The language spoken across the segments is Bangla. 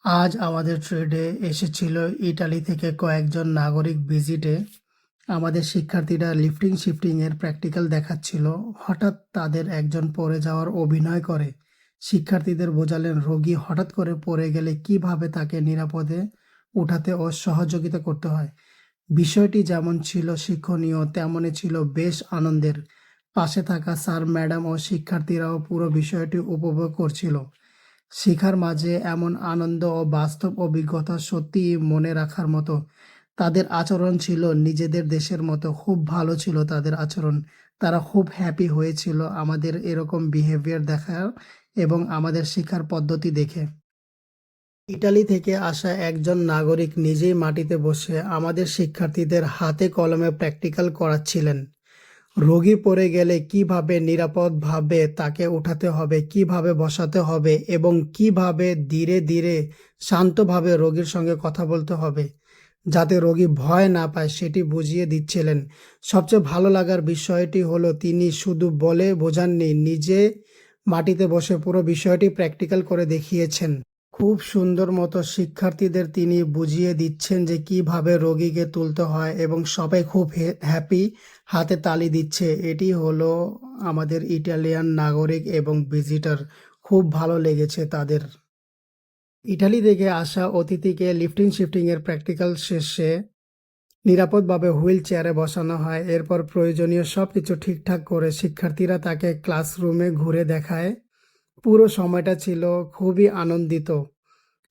আজ আমাদের ট্রেডে এসেছিল ইতালি থেকে কয়েকজন নাগরিক ভিজিটে। আমাদের শিক্ষার্থীরা লিফটিং শিফটিং এর প্র্যাকটিক্যাল দেখাচ্ছিল। হঠাৎ তাদের একজন পড়ে যাওয়ার অভিনয় করে শিক্ষার্থীদের বোঝালেন রোগী হঠাৎ করে পড়ে গেলে কিভাবে তাকে নিরাপদে উঠাতে ও সহযোগিতা করতে হয়। বিষয়টি যেমন ছিল শিক্ষণীয় তেমনই ছিল বেশ আনন্দের। পাশে থাকা স্যার ম্যাডাম ও শিক্ষার্থীরাও পুরো বিষয়টি উপভোগ করছিল। শেখার মাঝে এমন আনন্দ ও বাস্তব অভিজ্ঞতা সত্যিই মনে রাখার মতো। তাদের আচরণ ছিল নিজেদের দেশের মতো, খুব ভালো ছিল তাদের আচরণ। তারা খুব হ্যাপি হয়েছিল আমাদের এরকম বিহেভিয়ার দেখা এবং আমাদের শেখার পদ্ধতি দেখে। ইটালি থেকে আসা একজন নাগরিক নিজেই মাটিতে বসে আমাদের শিক্ষার্থীদের হাতে কলমে প্র্যাকটিক্যাল করাচ্ছিলেন। রোগী পড়ে গেলে কিভাবে নিরাপদভাবে তাকে উঠাতে হবে, কিভাবে বসাতে হবে এবং কিভাবে ধীরে ধীরে শান্তভাবে রোগীর সঙ্গে কথা বলতে হবে যাতে রোগী ভয় না পায় সেটি বুঝিয়ে দিচ্ছিলেন। সবচেয়ে ভালো লাগার বিষয়টি হলো তিনি শুধু বলে বোঝাননি, নিজে মাটিতে বসে পুরো বিষয়টি প্র্যাকটিক্যাল করে দেখিয়েছেন। খুব সুন্দর মতো শিক্ষার্থীদের তিনি বুঝিয়ে দিচ্ছেন যে কিভাবে রোগীকে তুলতে হয় এবং সবাই খুব হ্যাপি, হাতে তালি দিচ্ছে। এটি হলো আমাদের ইটালিয়ান নাগরিক এবং ভিজিটর, খুব ভালো লেগেছে তাদের। ইটালি থেকে আসা অতিথিকে লিফটিং শিফটিং এর প্র্যাকটিক্যাল শেষে নিরাপদভাবে হুইল চেয়ারে বসানো হয়। এরপর প্রয়োজনীয় সবকিছু ঠিকঠাক করে শিক্ষার্থীরা তাকে ক্লাসরুমে ঘুরে দেখায়। পুরো সময়টা ছিল খুবই আনন্দিত।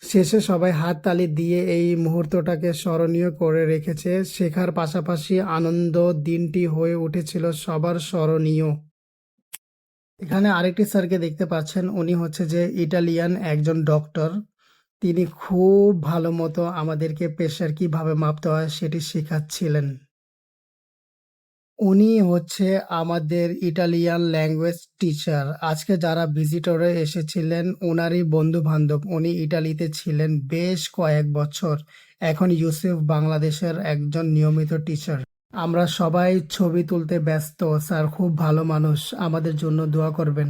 শেষে সবাই হাততালি দিয়ে এই মুহূর্তটাকে স্মরণীয় করে রেখেছে। শেখার পাশাপাশি আনন্দ দিনটি হয়ে উঠেছিল সবার স্মরণীয়। এখানে আরেকটি স্যারকে দেখতে পাচ্ছেন, উনি হচ্ছে যে ইটালিয়ান একজন ডক্টর। তিনি খুব ভালো মতো আমাদেরকে প্রেশার কিভাবে মাপতে হয় সেটি শেখাচ্ছিলেন। উনি হচ্ছে আমাদের ইটালিয়ান ল্যাঙ্গুয়েজ টিচার। আজকে যারা ভিজিটরে এসেছিলেন ওনারই বন্ধু বান্ধব। উনি ইটালিতে ছিলেন বেশ কয়েক বছর। এখন ইউসেফ বাংলাদেশের একজন নিয়মিত টিচার। আমরা সবাই ছবি তুলতে ব্যস্ত। স্যার খুব ভালো মানুষ, আমাদের জন্য দোয়া করবেন।